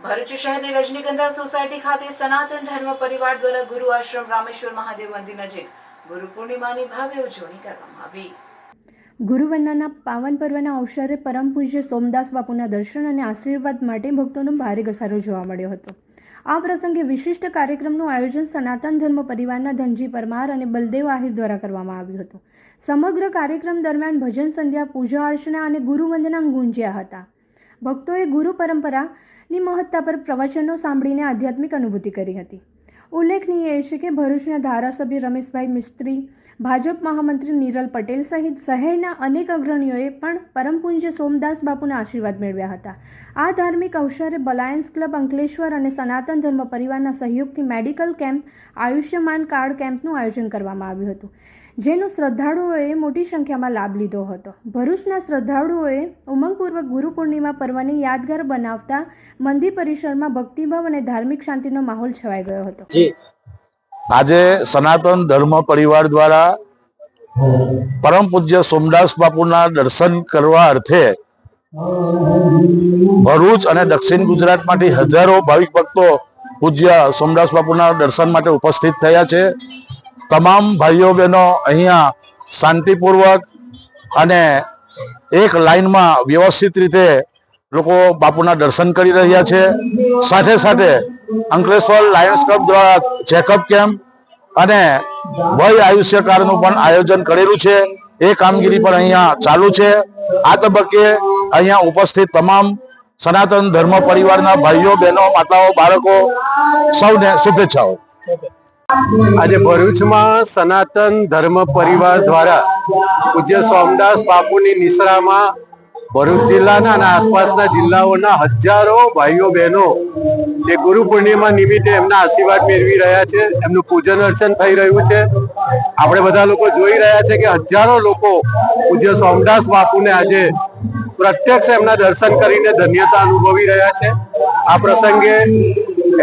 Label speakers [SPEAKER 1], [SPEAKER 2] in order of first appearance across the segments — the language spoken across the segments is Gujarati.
[SPEAKER 1] ભરૂચ શહેરની રજનીગંધા સોસાયટી ખાતે સનાતન ધર્મ પરિવાર દ્વારા ગુરુ આશ્રમ રામેશ્વર મહાદેવ મંદિર નજીક ગુરુ પૂર્ણિમાની ભવ્ય ઉજવણી કરવામાં આવી।
[SPEAKER 2] ગુરુવંદનાના પાવન પર્વના અવસરે પરમ પૂજ્ય સોમદાસ બાપુના દર્શન અને આશીર્વાદ માટે ભક્તોનો ભારે ઘસારો જોવા મળ્યો હતો। આ પ્રસંગે વિશિષ્ટ કાર્યક્રમનું આયોજન સનાતન ધર્મ પરિવારના ધનજી પરમાર અને બલદેવ આહિર દ્વારા કરવામાં આવ્યું હતું। સમગ્ર કાર્યક્રમ દરમિયાન ભજન સંધ્યા, પૂજા અર્ચના અને ગુરુવંદના ગુંજ્યા હતા। ભક્તોએ ગુરુ પરંપરાની મહત્તા પર પ્રવચનો સાંભળીને આધ્યાત્મિક અનુભૂતિ કરી હતી। ઉલ્લેખનીય એ છે કે ભરૂચના ધારાસભ્ય રમેશભાઈ મિસ્ત્રી, ભાજપ મહામંત્રી નિરલ પટેલ સહિત શહેરના અનેક અગ્રણીઓએ પણ પરમ પૂજ્ય સોમદાસ બાપુના આશીર્વાદ મેળવ્યા હતા। આ ધાર્મિક અવસરે બલાયન્સ ક્લબ અંકલેશ્વર અને સનાતન ધર્મ પરિવારના સહયોગથી મેડિકલ કેમ્પ, આયુષ્યમાન કાર્ડ કેમ્પનું આયોજન કરવામાં આવ્યું હતું, જેનો શ્રદ્ધાળુઓએ મોટી સંખ્યામાં લાભ લીધો હતો। ભરૂચના શ્રદ્ધાળુઓએ ઉમંગપૂર્વક ગુરુ પૂર્ણિમા પર્વને યાદગાર બનાવતા મંદિર પરિસરમાં ભક્તિભાવ અને ધાર્મિક શાંતિનો માહોલ છવાઈ ગયો હતો।
[SPEAKER 3] આજે સનાતન ધર્મ પરિવાર દ્વારા પરમ પૂજ્ય સોમદાસ બાપુના દર્શન કરવા અર્થે ભરૂચ અને દક્ષિણ ગુજરાતમાંથી હજારો ભાવિક ભક્તો પૂજ્ય સોમદાસ બાપુના દર્શન માટે ઉપસ્થિત થયા છે। તમામ ભાઈઓ બહેનો અહીંયા શાંતિપૂર્વક અને એક લાઈનમાં વ્યવસ્થિત રીતે લોકો બાપુના દર્શન કરી રહ્યા છે। સાથે સાથે અંકલેશ્વર લાયન્સ ક્લબ દ્વારા ચેકઅપ કેમ્પ અને વય આયુષ્ય કાર્ડનું પણ આયોજન કરેલું છે। એ કામગીરી પણ અહીંયા ચાલુ છે। આ તબક્કે અહીંયા ઉપસ્થિત તમામ સનાતન ધર્મ પરિવારના ભાઈઓ બહેનો, માતાઓ, બાળકો સૌને શુભેચ્છાઓ।
[SPEAKER 4] આજે ભરૂચમાં સનાતન ધર્મ પરિવાર દ્વારા પૂજ્ય સોમદાસ બાપુની નિશ્રામાં ભરૂચ જિલ્લાના અને આસપાસના જિલ્લાઓના હજારો ભાઈઓ બહેનો એ ગુરુ પૂર્ણિમા નિમિત્તે એમના આશીર્વાદ મેળવી રહ્યા છે। એમનું પૂજન અર્ચન થઈ રહ્યું છે। આપણે બધા લોકો જોઈ રહ્યા છે કે હજારો લોકો પૂજ્ય સોમદાસ બાપુને આજે પ્રત્યક્ષ એમના દર્શન કરીને ધન્યતા અનુભવી રહ્યા છે। આ પ્રસંગે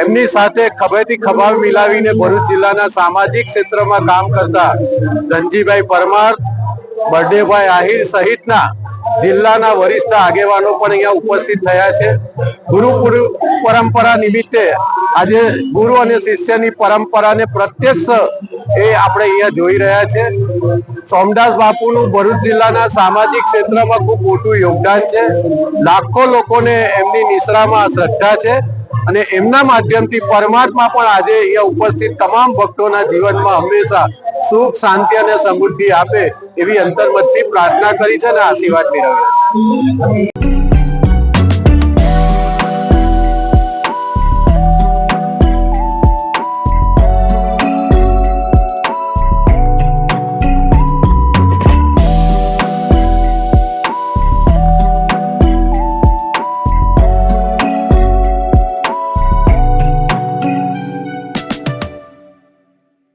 [SPEAKER 4] એમની સાથે ખભેથી ખભા મિલાવીને ભરૂચ જિલ્લાના સામાજિક ક્ષેત્રમાં કામ કરતા ધનજીભાઈ પરમાર, બળદેવભાઈ આહિર સહિતના જિલ્લાના વરિષ્ઠ આગેવાનો પણ અહીંયા ઉપસ્થિત થયા છે। ગુરુ પરંપરા નિમિત્તે આજે ગુરુ અને શિષ્યની પરંપરાને પ્રત્યક્ષ એ આપણે અહીંયા જોઈ રહ્યા છે। સોમદાસ બાપુનું ભરૂચ જિલ્લાના સામાજિક ક્ષેત્રમાં ખૂબ મોટું યોગદાન છે। લાખો લોકોને એમની નિશ્રામાં શ્રદ્ધા છે અને એમના માધ્યમથી પરમાત્મા પણ આજે અહીંયા ઉપસ્થિત તમામ ભક્તોના જીવનમાં હંમેશા સુખ, શાંતિ અને સમૃદ્ધિ આપે એવી અંતર્મનથી પ્રાર્થના કરી છે અને આશીર્વાદ મેળવ્યા છે।